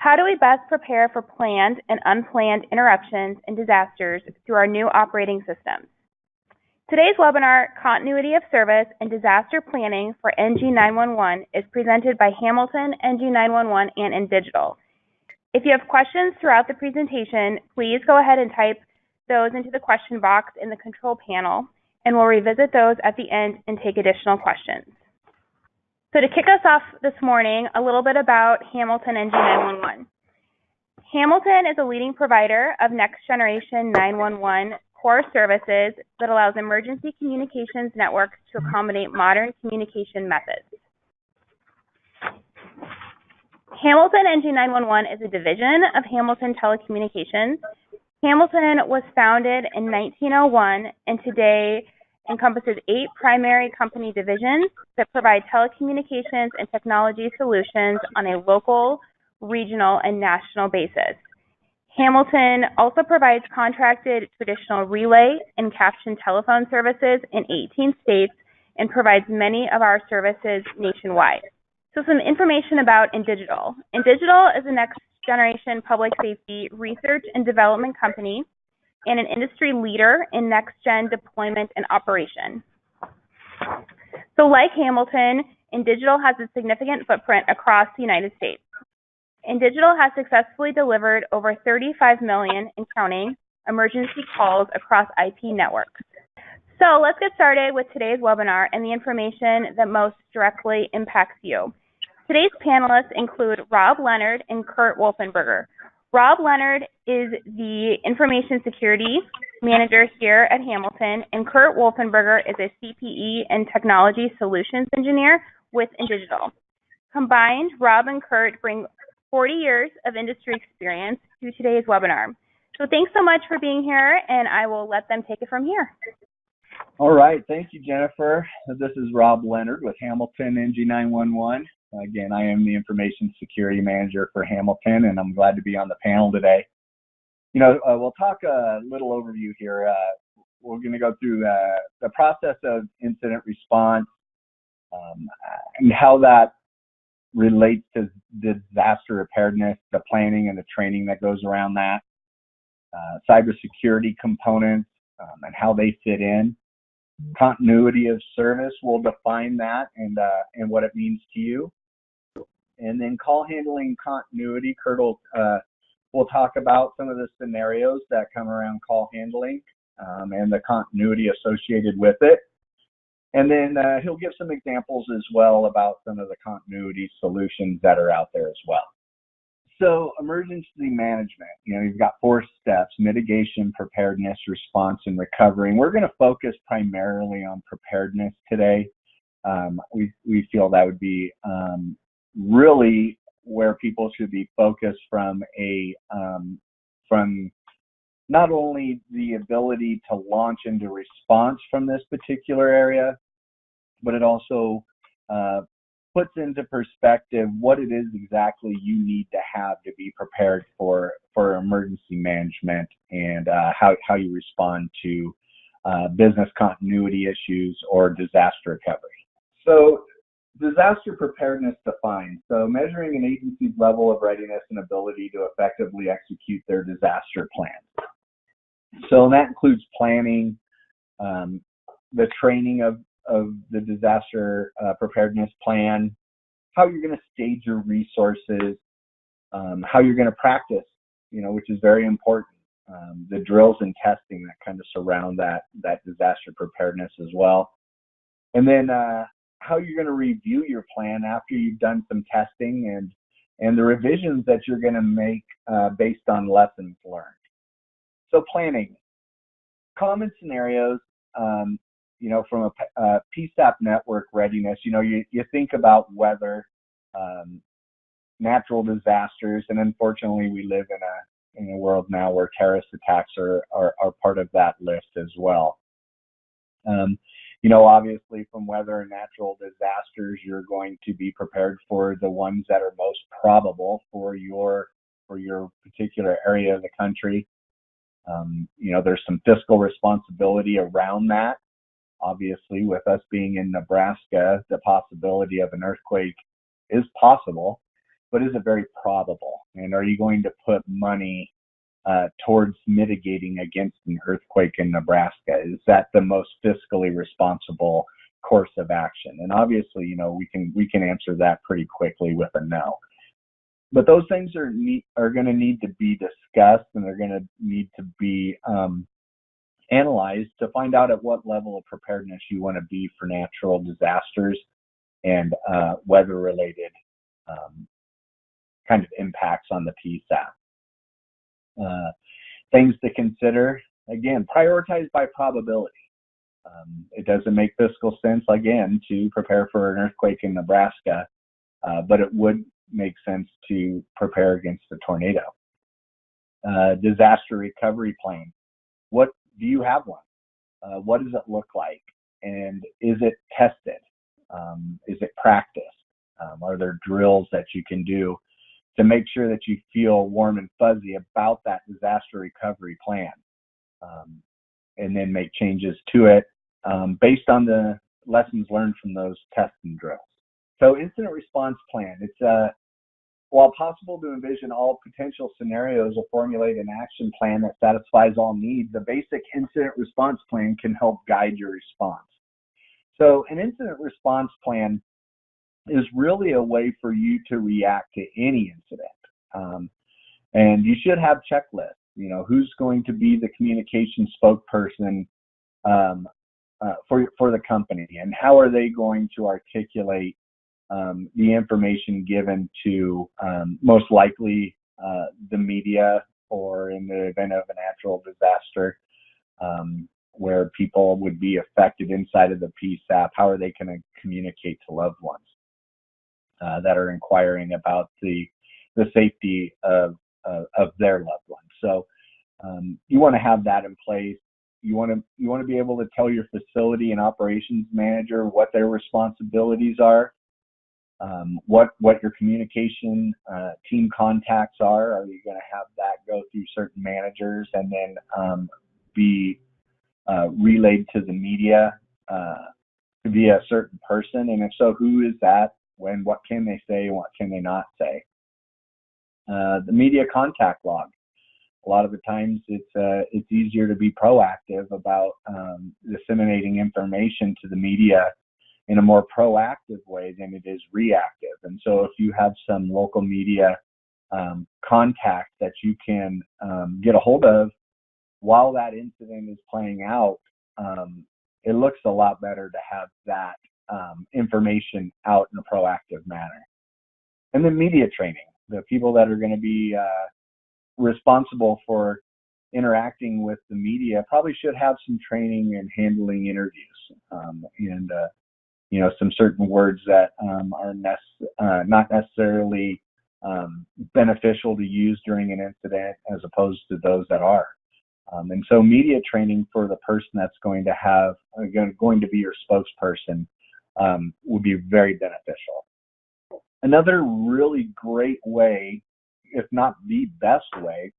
how do we best prepare for planned and unplanned interruptions and disasters through our new operating systems? Today's webinar, Continuity of Service and Disaster Planning for NG911, is presented by Hamilton, NG911, and INdigital. If you have questions throughout the presentation, please go ahead and type those into the question box in the control panel, and we'll revisit those at the end and take additional questions. So to kick us off this morning, a little bit about Hamilton NG911. Hamilton is a leading provider of next-generation 911 core services that allows emergency communications networks to accommodate modern communication methods. Hamilton NG911 is a division of Hamilton Telecommunications. Hamilton was founded in 1901 and today encompasses 8 primary company divisions that provide telecommunications and technology solutions on a local, regional, and national basis. Hamilton also provides contracted traditional relay and caption telephone services in 18 states and provides many of our services nationwide. So some information about INdigital. INdigital is a next-generation public safety research and development company and an industry leader in next-gen deployment and operation. So like Hamilton, INdigital has a significant footprint across the United States. INdigital has successfully delivered over 35 million and counting emergency calls across IP networks. So let's get started with today's webinar and the information that most directly impacts you. Today's panelists include Rob Leonard and Curt Wolfenberger. Rob Leonard is the Information Security Manager here at Hamilton, and Curt Wolfenberger is a CPE and Technology Solutions Engineer with INdigital. Combined, Rob and Curt bring 40 years of industry experience to today's webinar. So thanks so much for being here, and I will let them take it from here. All right, thank you, Jennifer. This is Rob Leonard with Hamilton NG911. Again, I am the Information Security Manager for Hamilton, and I'm glad to be on the panel today. You know, we'll talk a little overview here. We're going to go through the process of incident response and how that relates to disaster preparedness, the planning and the training that goes around that, cybersecurity components and how they fit in. Continuity of service, we'll define that and what it means to you. And then call handling continuity, Curt will talk about some of the scenarios that come around call handling and the continuity associated with it. And then he'll give some examples as well about some of the continuity solutions that are out there as well. So emergency management, you know, you've got 4 steps: mitigation, preparedness, response, and recovery. And we're going to focus primarily on preparedness today. We feel that would be really where people should be focused from not only the ability to launch into response from this particular area, but it also puts into perspective what it is exactly you need to have to be prepared for emergency management and how you respond to business continuity issues or disaster recovery. So disaster preparedness defined. So measuring an agency's level of readiness and ability to effectively execute their disaster plans. So that includes planning, the training of the disaster preparedness plan, how you're going to stage your resources, how you're going to practice, you know, which is very important. The drills and testing that kind of surround that disaster preparedness as well. And then how you're going to review your plan after you've done some testing and the revisions that you're going to make based on lessons learned. So planning, common scenarios, you know, from a PSAP network readiness, you know, you think about weather, natural disasters, and unfortunately we live in a world now where terrorist attacks are part of that list as well. You know, obviously from weather and natural disasters, you're going to be prepared for the ones that are most probable for your particular area of the country. You know, there's some fiscal responsibility around that. Obviously, with us being in Nebraska, the possibility of an earthquake is possible. but is it very probable? And are you going to put money towards mitigating against an earthquake in Nebraska? Is that the most fiscally responsible course of action? And obviously, you know, we can answer that pretty quickly with a no. But those things are going to need to be discussed, and they're going to need to be analyzed to find out at what level of preparedness you want to be for natural disasters and weather-related kind of impacts on the PSAP. Things to consider, again, prioritize by probability. It doesn't make fiscal sense, again, to prepare for an earthquake in Nebraska, but it would make sense to prepare against a tornado. Disaster recovery plan. What do you have one? What does it look like? And is it tested? Is it practiced? Are there drills that you can do to make sure that you feel warm and fuzzy about that disaster recovery plan, and then make changes to it based on the lessons learned from those tests and drills. So incident response plan, it's while possible to envision all potential scenarios or formulate an action plan that satisfies all needs, the basic incident response plan can help guide your response. So an incident response plan is really a way for you to react to any incident. And you should have checklists, you know, who's going to be the communication spokesperson for the company, and how are they going to articulate the information given to most likely the media, or in the event of a natural disaster where people would be affected inside of the PSAP, how are they going to communicate to loved ones that are inquiring about the safety of their loved ones. So you want to have that in place. You want to be able to tell your facility and operations manager what their responsibilities are, what your communication team contacts are. Are you going to have that go through certain managers and then be relayed to the media to be a certain person? And if so, who is that? When? What can they say? And what can they not say? The media contact log. A lot of the times it's easier to be proactive about disseminating information to the media in a more proactive way than it is reactive. And so if you have some local media contacts that you can get a hold of while that incident is playing out, it looks a lot better to have that information out in a proactive manner. And then media training. The people that are going to be responsible for interacting with the media probably should have some training in handling interviews, and you know, some certain words that are not necessarily beneficial to use during an incident as opposed to those that are. And so media training for the person that's going to be your spokesperson would be very beneficial. Another really great way, if not the best way,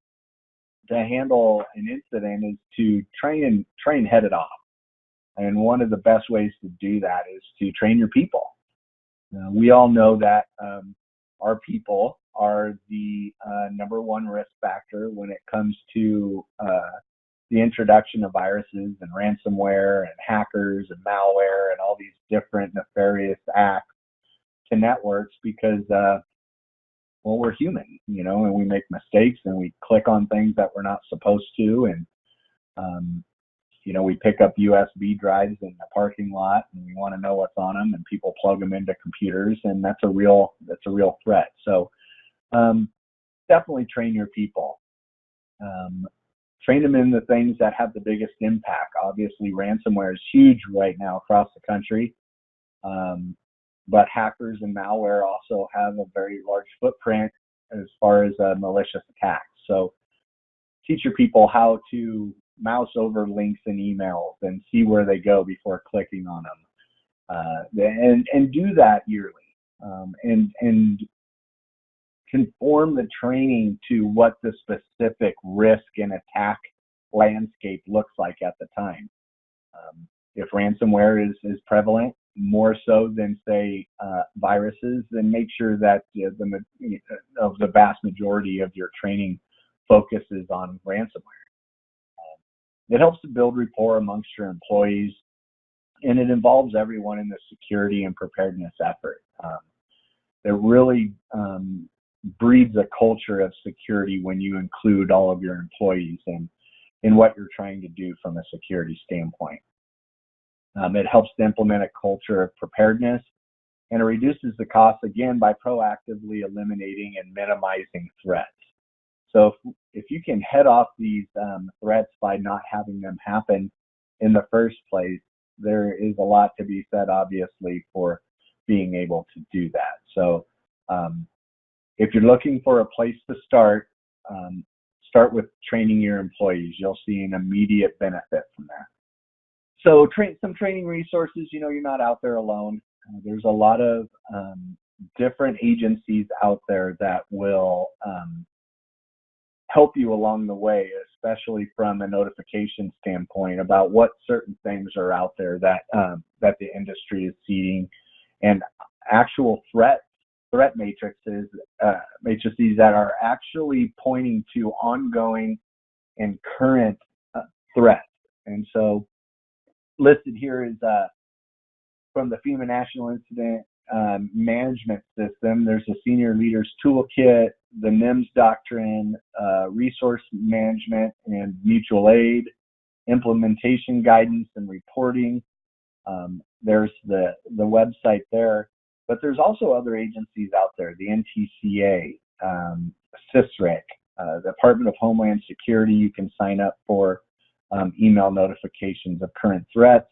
to handle an incident is to train headed off. And one of the best ways to do that is to train your people. We all know that our people are the number one risk factor when it comes to the introduction of viruses and ransomware and hackers and malware and all these different nefarious acts to networks, because well, we're human, you know, and we make mistakes and we click on things that we're not supposed to, and you know, we pick up USB drives in the parking lot and we want to know what's on them, and people plug them into computers, and that's a real threat. So definitely train your people. Train them in the things that have the biggest impact. Obviously, ransomware is huge right now across the country. But hackers and malware also have a very large footprint as far as malicious attacks. So teach your people how to mouse over links in emails and see where they go before clicking on them. And do that yearly. And conform the training to what the specific risk and attack landscape looks like at the time. If ransomware is prevalent, more so than, say, viruses, then make sure that the vast majority of your training focuses on ransomware. It helps to build rapport amongst your employees, and it involves everyone in the security and preparedness effort. It really breeds a culture of security when you include all of your employees in what you're trying to do from a security standpoint. It helps to implement a culture of preparedness, and it reduces the cost, again, by proactively eliminating and minimizing threats. So if you can head off these threats by not having them happen in the first place, there is a lot to be said, obviously, for being able to do that. So if you're looking for a place to start with training your employees. You'll see an immediate benefit from that. So some training resources, you're not out there alone. There's a lot of different agencies out there that will help you along the way, especially from a notification standpoint about what certain things are out there that the industry is seeing, and actual threat matrices that are actually pointing to ongoing and current threats. And so listed here is from the FEMA National Incident Management System. There's a Senior Leaders Toolkit, the NIMS Doctrine, Resource Management and Mutual Aid, Implementation Guidance and Reporting. There's the website there. But there's also other agencies out there, the NTCA, CISRIC, Department of Homeland Security. You can sign up for email notifications of current threats.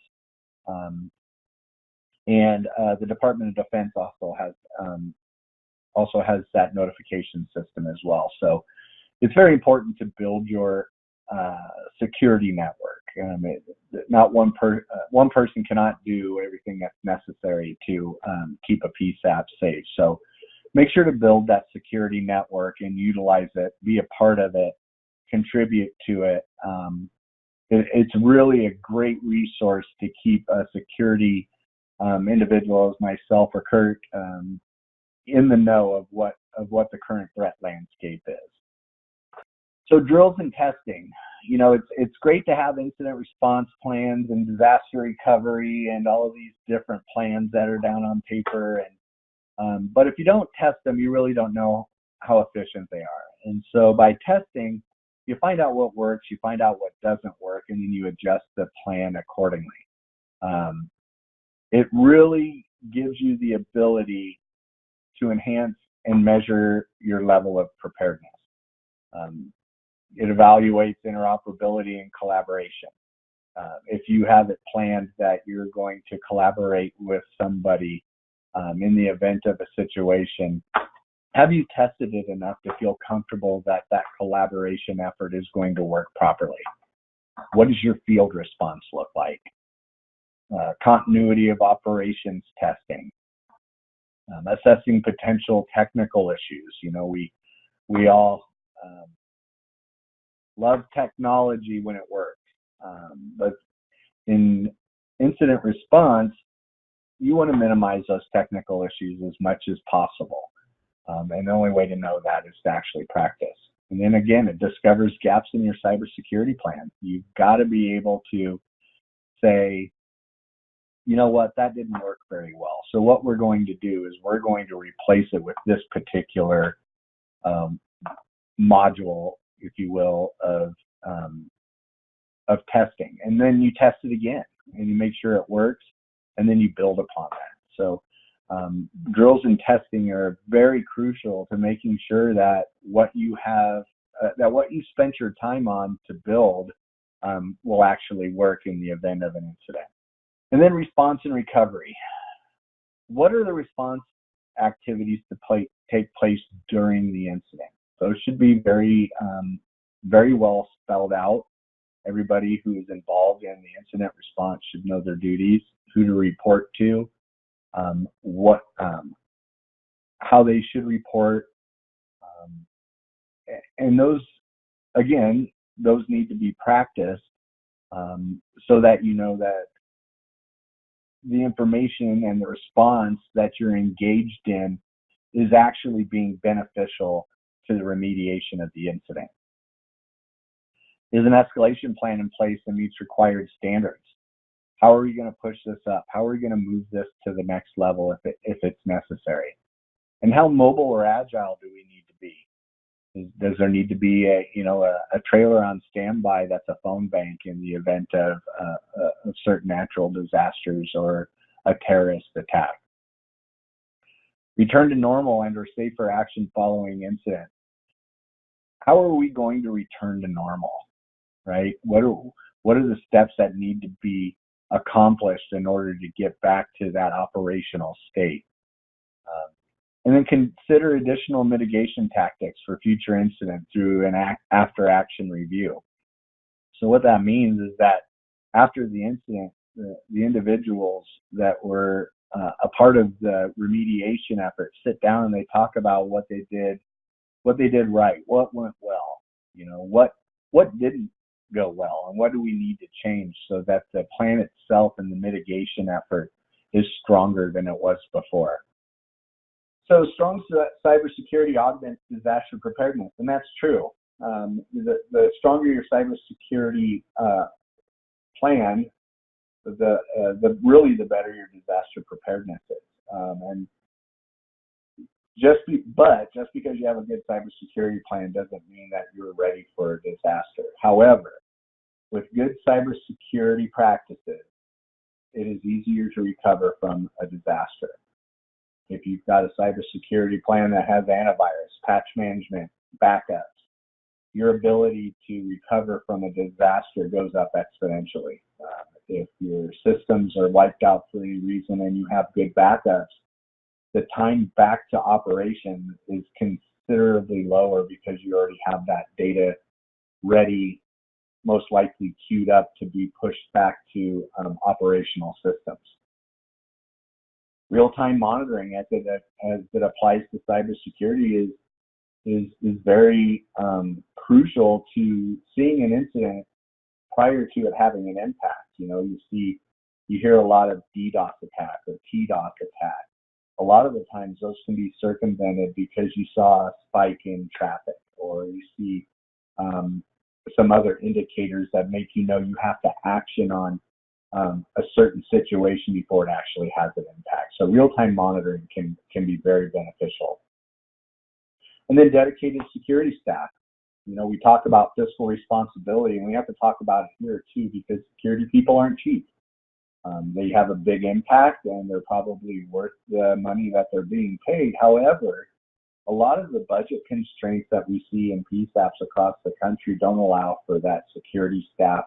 And the Department of Defense also has that notification system as well. So it's very important to build your security network. Not one person cannot do everything that's necessary to keep a PSAP safe. So make sure to build that security network and utilize it, be a part of it, contribute to it. It's really a great resource to keep a security individual as myself or Curt in the know of what the current threat landscape is. So drills and testing, it's great to have incident response plans and disaster recovery and all of these different plans that are down on paper. And but if you don't test them, you really don't know how efficient they are. And so by testing, you find out what works, you find out what doesn't work, and then you adjust the plan accordingly. It really gives you the ability to enhance and measure your level of preparedness. It evaluates interoperability and collaboration. If you have it planned that you're going to collaborate with somebody in the event of a situation, have you tested it enough to feel comfortable that that collaboration effort is going to work properly? What does your field response look like? Continuity of operations testing. Assessing potential technical issues. We all love technology when it works, but in incident response, you want to minimize those technical issues as much as possible. And the only way to know that is to actually practice. And then again, it discovers gaps in your cybersecurity plan. You've got to be able to say, you know what, that didn't work very well. So what we're going to do is we're going to replace it with this particular module, if you will, of testing. And then you test it again and you make sure it works, and then you build upon that. So drills and testing are very crucial to making sure that what you have, that what you spent your time on to build will actually work in the event of an incident. And then response and recovery. What are the response activities to take place during the incident? Those should be very well spelled out. Everybody who is involved in the incident response should know their duties, who to report to, how they should report, and those need to be practiced so that you know that the information and the response that you're engaged in is actually being beneficial to the remediation of the incident? Is an escalation plan in place that meets required standards? How are we going to push this up? How are we going to move this to the next level if it's necessary? And how mobile or agile do we need to be? Does there need to be a trailer on standby that's a phone bank in the event of certain natural disasters or a terrorist attack? Return to normal and or safer action following incident. How are we going to return to normal, right? What are the steps that need to be accomplished in order to get back to that operational state? And then consider additional mitigation tactics for future incidents through an after action review. So what that means is that after the incident, the individuals that were a part of the remediation effort sit down and they talk about what they did right, what went well, what didn't go well, and what do we need to change so that the plan itself and the mitigation effort is stronger than it was before. So strong cybersecurity augments disaster preparedness, and that's true. The stronger your cybersecurity plan, the better your disaster preparedness is. And just because you have a good cybersecurity plan doesn't mean that you're ready for a disaster. However, with good cybersecurity practices, it is easier to recover from a disaster. If you've got a cybersecurity plan that has antivirus, patch management, backups, your ability to recover from a disaster goes up exponentially. If your systems are wiped out for any reason and you have good backups, the time back to operation is considerably lower because you already have that data ready, most likely queued up to be pushed back to operational systems. Real-time monitoring as it applies to cybersecurity is very crucial to seeing an incident prior to it having an impact. You hear a lot of DDoS attack or TDoS attack. A lot of the times those can be circumvented because you saw a spike in traffic, or you see some other indicators that make you know you have to action on a certain situation before it actually has an impact. So real-time monitoring can be very beneficial. And then dedicated security staff. We talk about fiscal responsibility, and we have to talk about it here too, because security people aren't cheap. They have a big impact, and they're probably worth the money that they're being paid. However, a lot of the budget constraints that we see in PSAPs across the country don't allow for that security staff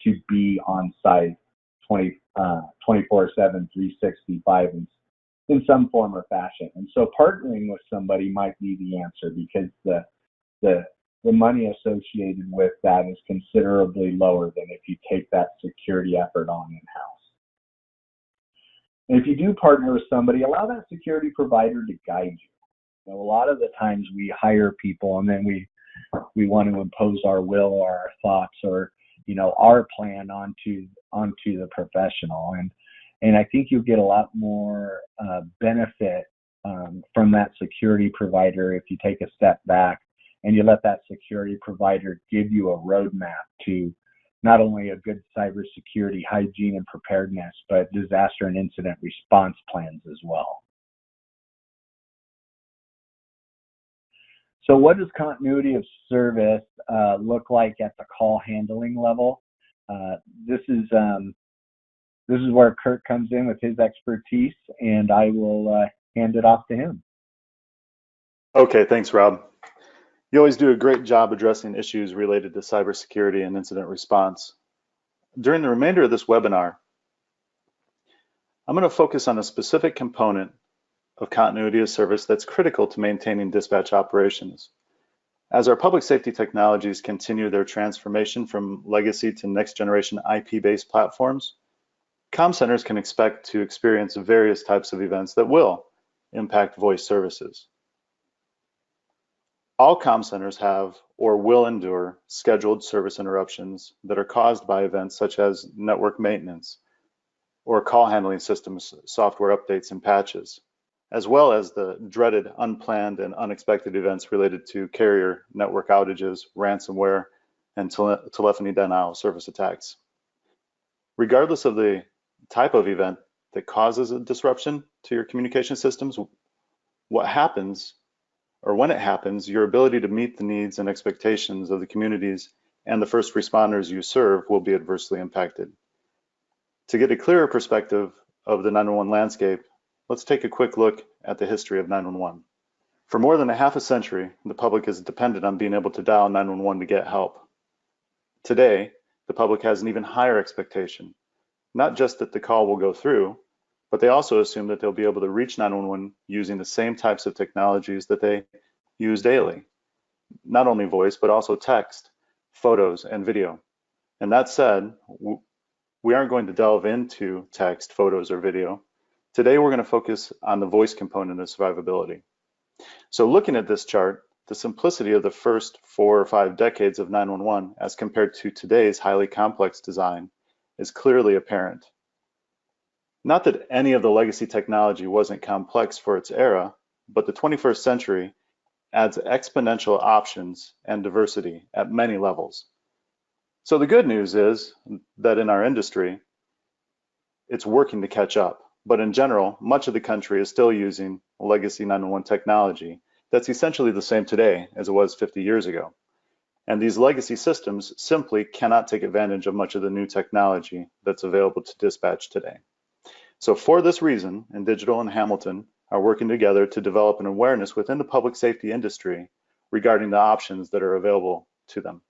to be on site 24/7, 365 in some form or fashion. And so partnering with somebody might be the answer, because the money associated with that is considerably lower than if you take that security effort on in-house. And if you do partner with somebody, allow that security provider to guide you. A lot of the times we hire people and then we want to impose our will or our thoughts or our plan onto the professional, and I think you'll get a lot more benefit from that security provider if you take a step back and you let that security provider give you a roadmap to not only a good cybersecurity hygiene and preparedness, but disaster and incident response plans as well. So what does continuity of service look like at the call handling level? This is where Curt comes in with his expertise, and I will hand it off to him. Okay, thanks, Rob. You always do a great job addressing issues related to cybersecurity and incident response. During the remainder of this webinar, I'm going to focus on a specific component of continuity of service that's critical to maintaining dispatch operations. As our public safety technologies continue their transformation from legacy to next generation IP-based platforms, comm centers can expect to experience various types of events that will impact voice services. All comm centers have or will endure scheduled service interruptions that are caused by events such as network maintenance or call handling systems software updates and patches, as well as the dreaded unplanned and unexpected events related to carrier network outages, ransomware, and telephony denial of service attacks. Regardless of the type of event that causes a disruption to your communication systems, what happens, or when it happens, your ability to meet the needs and expectations of the communities and the first responders you serve will be adversely impacted. To get a clearer perspective of the 911 landscape, let's take a quick look at the history of 911. For more than a half a century, the public is dependent on being able to dial 911 to get help. Today, the public has an even higher expectation, not just that the call will go through, but they also assume that they'll be able to reach 911 using the same types of technologies that they use daily. Not only voice, but also text, photos, and video. And that said, we aren't going to delve into text, photos, or video. Today, we're going to focus on the voice component of survivability. So looking at this chart, the simplicity of the first 4 or 5 decades of 911 as compared to today's highly complex design is clearly apparent. Not that any of the legacy technology wasn't complex for its era, but the 21st century adds exponential options and diversity at many levels. So the good news is that in our industry, it's working to catch up. But in general, much of the country is still using legacy 911 technology that's essentially the same today as it was 50 years ago. And these legacy systems simply cannot take advantage of much of the new technology that's available to dispatch today. So for this reason, INdigital and Hamilton are working together to develop an awareness within the public safety industry regarding the options that are available to them,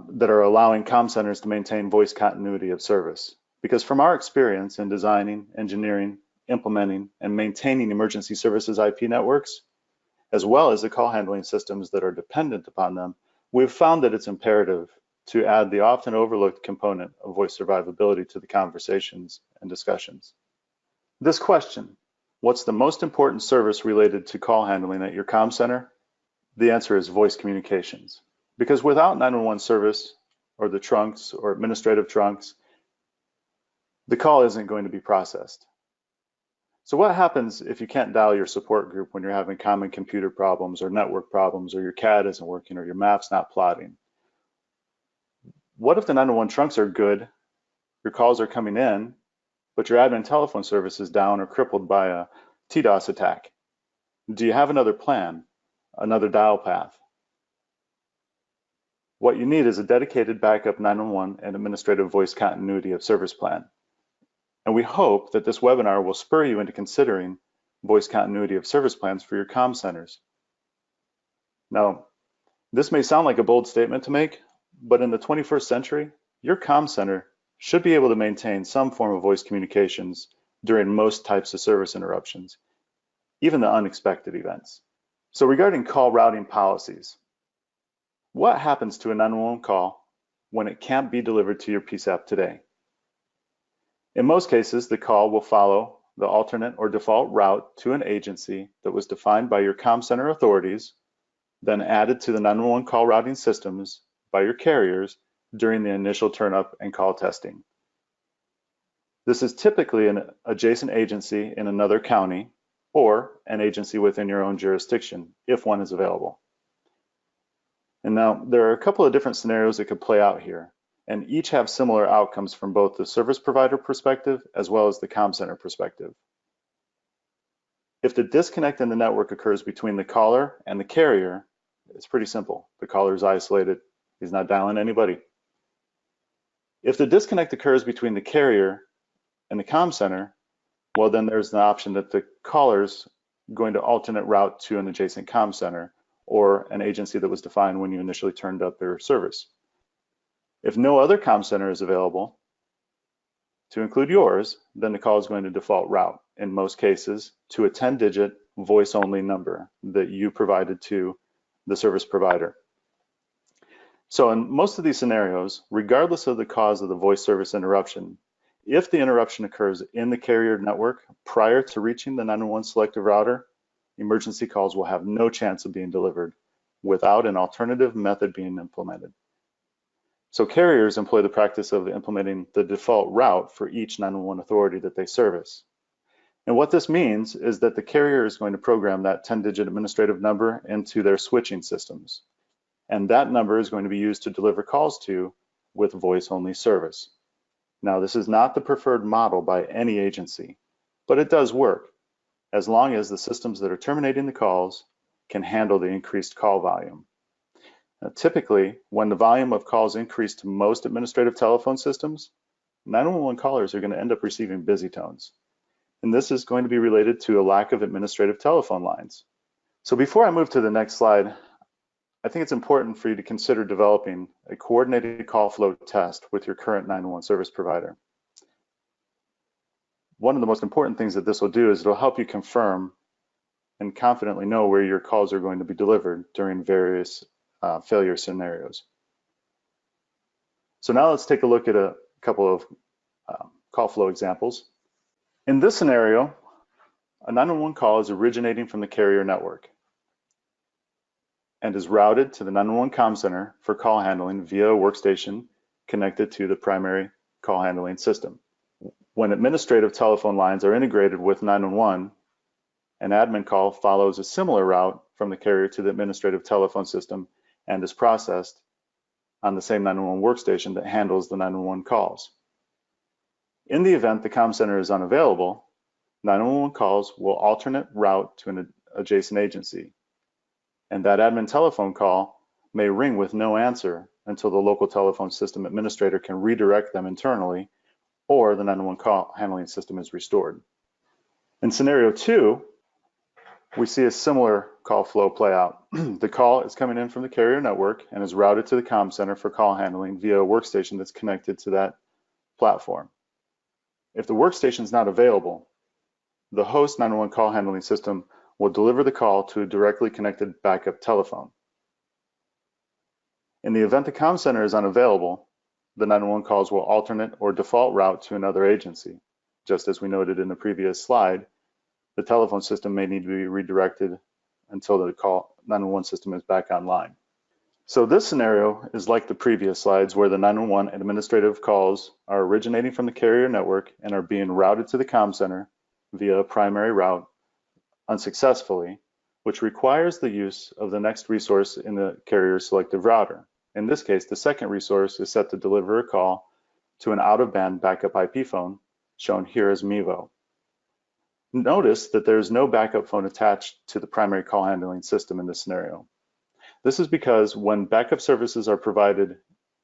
that are allowing comm centers to maintain voice continuity of service. Because from our experience in designing, engineering, implementing, and maintaining emergency services IP networks, as well as the call handling systems that are dependent upon them, we've found that it's imperative to add the often overlooked component of voice survivability to the conversations and discussions. This question, what's the most important service related to call handling at your comm center? The answer is voice communications. Because without 911 service or the trunks or administrative trunks, the call isn't going to be processed. So what happens if you can't dial your support group when you're having common computer problems or network problems, or your CAD isn't working or your map's not plotting? What if the 911 trunks are good, your calls are coming in, but your admin telephone service is down or crippled by a TDOS attack? Do you have another plan, another dial path? What you need is a dedicated backup 911 and administrative voice continuity of service plan. And we hope that this webinar will spur you into considering voice continuity of service plans for your comm centers. Now, this may sound like a bold statement to make, but in the 21st century, your comm center should be able to maintain some form of voice communications during most types of service interruptions, even the unexpected events. So regarding call routing policies, what happens to a 911 call when it can't be delivered to your PSAP today? In most cases, the call will follow the alternate or default route to an agency that was defined by your comm center authorities, then added to the 911 call routing systems by your carriers during the initial turn-up and call testing. This is typically an adjacent agency in another county or an agency within your own jurisdiction, if one is available. And now there are a couple of different scenarios that could play out here, and each have similar outcomes from both the service provider perspective as well as the comm center perspective. If the disconnect in the network occurs between the caller and the carrier, it's pretty simple. The caller is isolated. He's not dialing anybody. If the disconnect occurs between the carrier and the comm center, well, then there's an option that the caller's going to alternate route to an adjacent comm center or an agency that was defined when you initially turned up their service. If no other comm center is available, to include yours, then the call is going to default route, in most cases, to a 10-digit voice-only number that you provided to the service provider. So in most of these scenarios, regardless of the cause of the voice service interruption, if the interruption occurs in the carrier network prior to reaching the 911 selective router, emergency calls will have no chance of being delivered without an alternative method being implemented. So carriers employ the practice of implementing the default route for each 911 authority that they service. And what this means is that the carrier is going to program that 10-digit administrative number into their switching systems. And that number is going to be used to deliver calls to with voice-only service. Now, this is not the preferred model by any agency, but it does work as long as the systems that are terminating the calls can handle the increased call volume. Now, typically, when the volume of calls increase to most administrative telephone systems, 911 callers are going to end up receiving busy tones. And this is going to be related to a lack of administrative telephone lines. So before I move to the next slide, I think it's important for you to consider developing a coordinated call flow test with your current 911 service provider. One of the most important things that this will do is it'll help you confirm and confidently know where your calls are going to be delivered during various failure scenarios. So now let's take a look at a couple of call flow examples. In this scenario, a 911 call is originating from the carrier network and is routed to the 911 comm center for call handling via a workstation connected to the primary call handling system. When administrative telephone lines are integrated with 911, an admin call follows a similar route from the carrier to the administrative telephone system and is processed on the same 911 workstation that handles the 911 calls. In the event the comm center is unavailable, 911 calls will alternate route to an adjacent agency, and that admin telephone call may ring with no answer until the local telephone system administrator can redirect them internally or the 911 call handling system is restored. In scenario 2, we see a similar call flow play out. The call is coming in from the carrier network and is routed to the comm center for call handling via a workstation that's connected to that platform. If the workstation is not available, the host 911 call handling system will deliver the call to a directly connected backup telephone. In the event the comm center is unavailable, the 911 calls will alternate or default route to another agency. Just as we noted in the previous slide, the telephone system may need to be redirected until the 911 system is back online. So this scenario is like the previous slides where the 911 administrative calls are originating from the carrier network and are being routed to the comm center via a primary route unsuccessfully, which requires the use of the next resource in the carrier's selective router. In this case, the second resource is set to deliver a call to an out-of-band backup IP phone, shown here as MEVO. Notice that there is no backup phone attached to the primary call handling system in this scenario. This is because when backup services are provided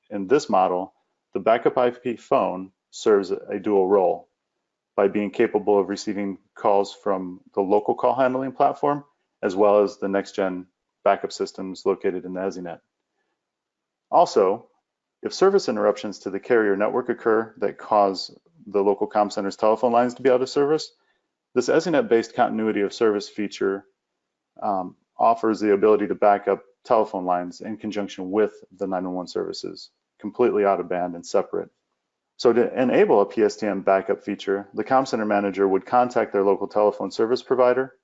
in this model, the backup IP phone serves a dual role by being capable of receiving calls from the local call handling platform as well as the next-gen backup systems located in the EZNet. Also, if service interruptions to the carrier network occur that cause the local comm center's telephone lines to be out of service, this EZNet-based continuity of service feature offers the ability to back up telephone lines in conjunction with the 911 services, completely out of band and separate. So to enable a PSTN backup feature, the comm center manager would contact their local telephone service provider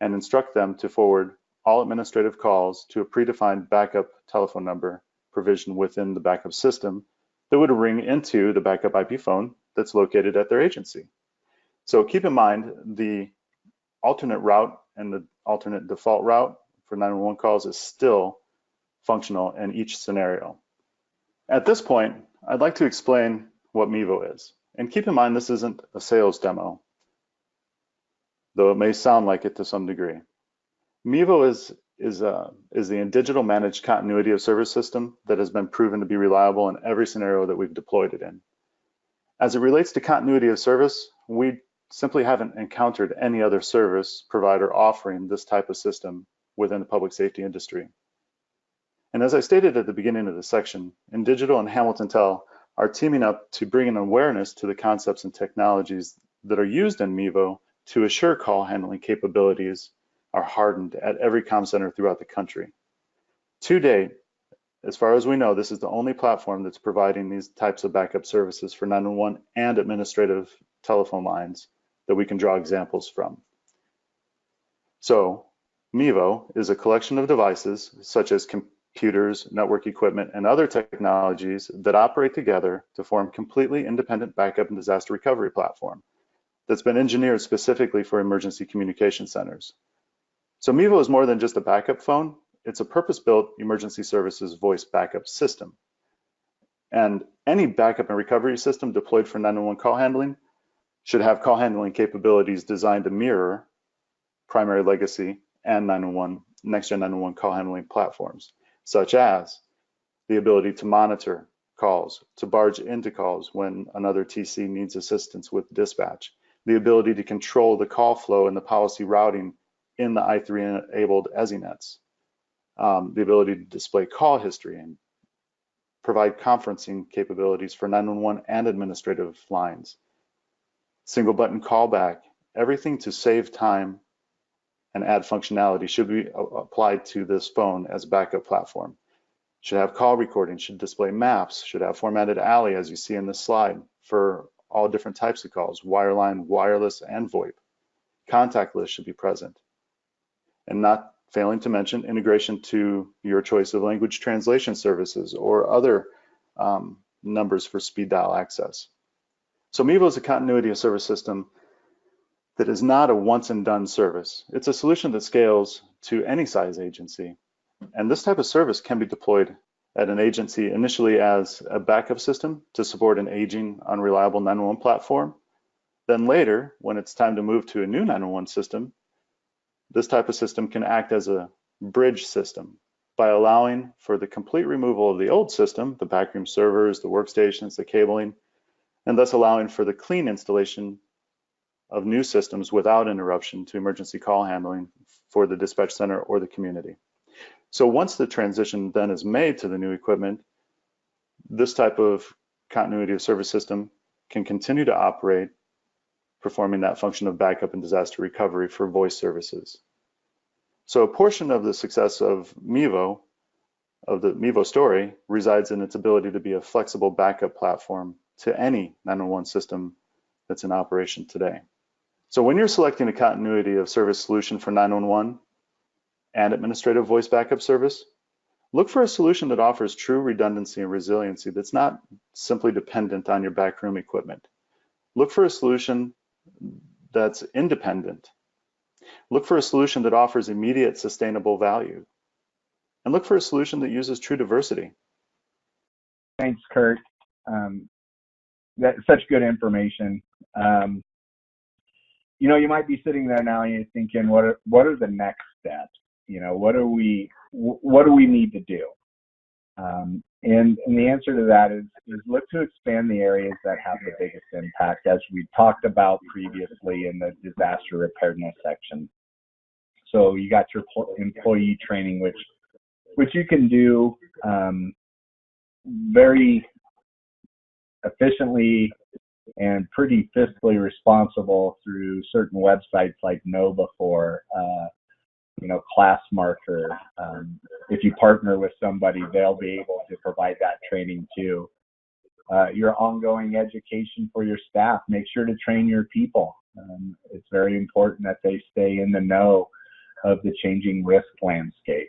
and instruct them to forward all administrative calls to a predefined backup telephone number provisioned within the backup system that would ring into the backup IP phone that's located at their agency. So keep in mind the alternate route and the alternate default route for 911 calls is still functional in each scenario. At this point, I'd like to explain what MEVO is. And keep in mind, this isn't a sales demo, though it may sound like it to some degree. MEVO is the INdigital managed continuity of service system that has been proven to be reliable in every scenario that we've deployed it in. As it relates to continuity of service, we simply haven't encountered any other service provider offering this type of system within the public safety industry. And as I stated at the beginning of the section, INdigital and Hamilton Tel are teaming up to bring an awareness to the concepts and technologies that are used in MEVO to assure call handling capabilities are hardened at every comm center throughout the country. To date, as far as we know, this is the only platform that's providing these types of backup services for 911 and administrative telephone lines that we can draw examples from. So MEVO is a collection of devices such as computers, network equipment, and other technologies that operate together to form completely independent backup and disaster recovery platform that's been engineered specifically for emergency communication centers. So Mevo is more than just a backup phone. It's a purpose-built emergency services voice backup system. And any backup and recovery system deployed for 911 call handling should have call handling capabilities designed to mirror primary legacy and next-gen 911 call handling platforms, such as the ability to monitor calls, to barge into calls when another TC needs assistance with dispatch, the ability to control the call flow and the policy routing in the i3-enabled EZNets, the ability to display call history and provide conferencing capabilities for 911 and administrative lines, single button callback, everything to save time and add functionality should be applied to this phone as a backup platform. Should have call recording, should display maps, should have formatted ALI as you see in this slide for all different types of calls, wireline, wireless, and VoIP. Contact list should be present. And not failing to mention integration to your choice of language translation services or other numbers for speed dial access. So Mevo is a continuity of service system that is not a once and done service. It's a solution that scales to any size agency. And this type of service can be deployed at an agency initially as a backup system to support an aging, unreliable 911 platform. Then later, when it's time to move to a new 911 system, this type of system can act as a bridge system by allowing for the complete removal of the old system, the backroom servers, the workstations, the cabling, and thus allowing for the clean installation of new systems without interruption to emergency call handling for the dispatch center or the community. So once the transition then is made to the new equipment, this type of continuity of service system can continue to operate, performing that function of backup and disaster recovery for voice services. So a portion of the success of the Mevo story, resides in its ability to be a flexible backup platform to any 911 system that's in operation today. So when you're selecting a continuity of service solution for 911 and administrative voice backup service, look for a solution that offers true redundancy and resiliency that's not simply dependent on your backroom equipment. Look for a solution that's independent. Look for a solution that offers immediate sustainable value. And look for a solution that uses true diversity. Thanks, Curt. That's such good information. You know, you might be sitting there now and you're thinking, what are the next steps? You know, what do we need to do? And the answer to that is look to expand the areas that have the biggest impact, as we talked about previously in the disaster preparedness section. So you got your employee training, which you can do very efficiently and pretty fiscally responsible through certain websites like Nova4, ClassMarker. If you partner with somebody, they'll be able to provide that training too. Your ongoing education for your staff, make sure to train your people. It's very important that they stay in the know of the changing risk landscape.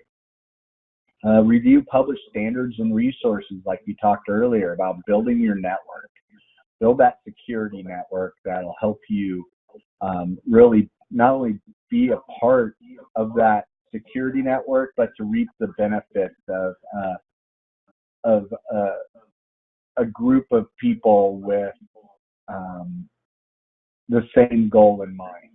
Review published standards and resources like we talked earlier about building your network. Build that security network that'll help you really not only be a part of that security network, but to reap the benefits of a group of people with the same goal in mind.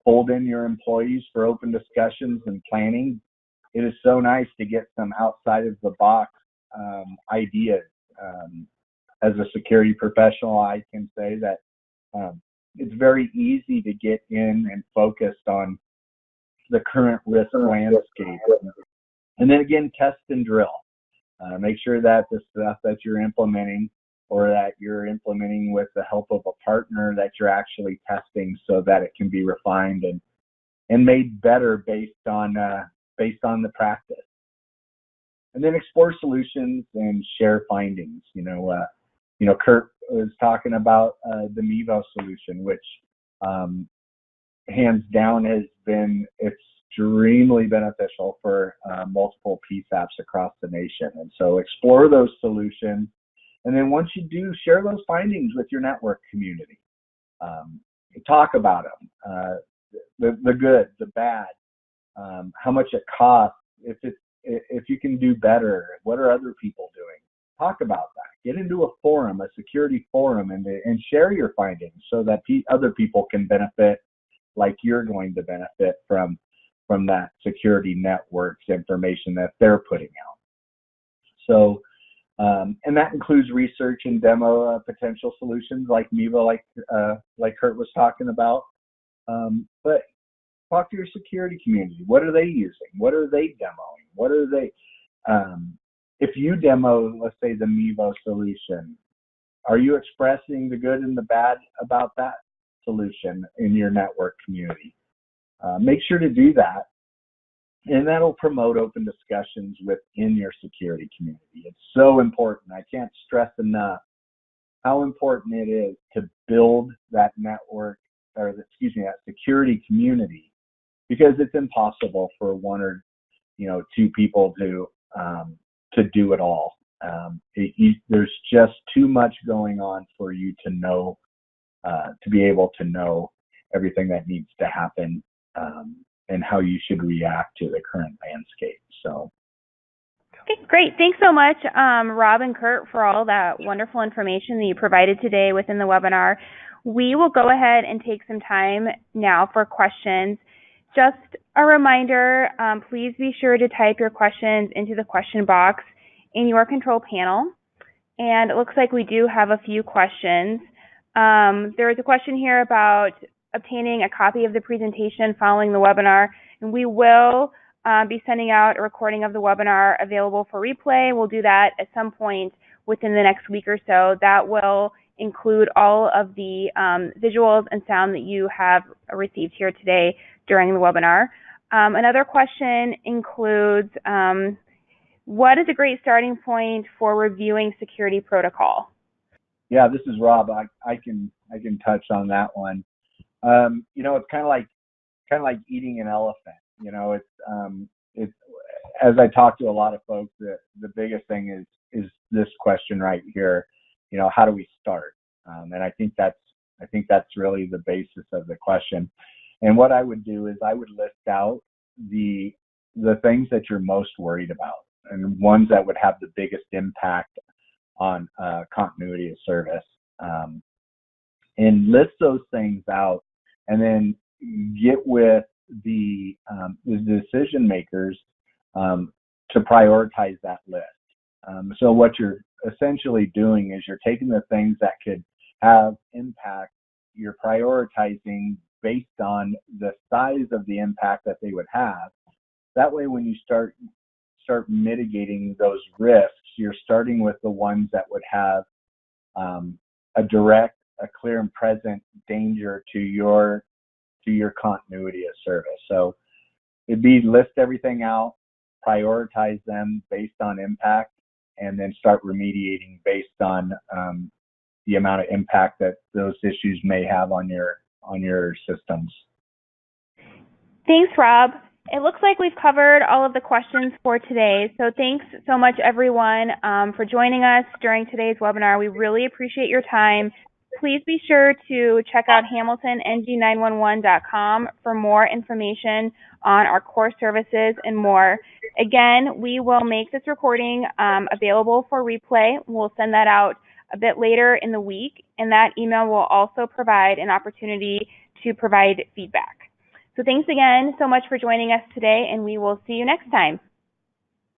Fold in your employees for open discussions and planning. It is so nice to get some outside of the box ideas. As a security professional, I can say that it's very easy to get in and focused on the current risk landscape. And then again, test and drill. Make sure that the stuff that you're implementing or that you're implementing with the help of a partner that you're actually testing so that it can be refined and made better based on the practice. And then explore solutions and share findings. Curt was talking about the Mevo solution, which hands down has been, it's extremely beneficial for multiple PSAPs across the nation. And so explore those solutions. And then once you do, share those findings with your network community. Talk about them, the good, the bad, how much it costs, if you can do better, what are other people doing? Talk about that. Get into a forum, a security forum, and share your findings so that other people can benefit like you're going to benefit from that security network's information that they're putting out. So, and that includes research and demo potential solutions like MEVO, like Curt was talking about. But talk to your security community. What are they using? What are they demoing? What are they? If you demo, let's say, the MEVO solution, are you expressing the good and the bad about that solution in your network community? Make sure to do that, and that'll promote open discussions within your security community. It's so important. I can't stress enough how important it is to build that network, or that security community, because it's impossible for one or two people to do it all. There's just too much going on for you to know, to be able to know everything that needs to happen, and how you should react to the current landscape. So. Okay, great. Thanks so much, Rob and Curt, for all that wonderful information that you provided today within the webinar. We will go ahead and take some time now for questions. Just a reminder, please be sure to type your questions into the question box in your control panel. And it looks like we do have a few questions. There is a question here about obtaining a copy of the presentation following the webinar, and we will be sending out a recording of the webinar available for replay. We'll do that at some point within the next week or so. That will include all of the visuals and sound that you have received here today during the webinar. Another question includes, what is a great starting point for reviewing security protocol? Yeah, this is Rob. I can touch on that one. It's kind of like eating an elephant. It's as I talk to a lot of folks, the biggest thing is this question right here. How do we start? And I think that's really the basis of the question. And what I would do is I would list out the things that you're most worried about and ones that would have the biggest impact on continuity of service, and list those things out, and then get with the decision makers to prioritize that list. So what you're essentially doing is you're taking the things that could have impact, you're prioritizing based on the size of the impact that they would have. That way, when you start mitigating those risks, you're starting with the ones that would have a direct, a clear and present danger to your continuity of service. So it'd be list everything out, prioritize them based on impact, and then start remediating based on the amount of impact that those issues may have on your systems. Thanks, Rob. It looks like we've covered all of the questions for today. So thanks so much, everyone, for joining us during today's webinar. We really appreciate your time. Please be sure to check out HamiltonNG911.com for more information on our core services and more. Again, we will make this recording available for replay. We'll send that out a bit later in the week, and that email will also provide an opportunity to provide feedback. So thanks again so much for joining us today, and we will see you next time.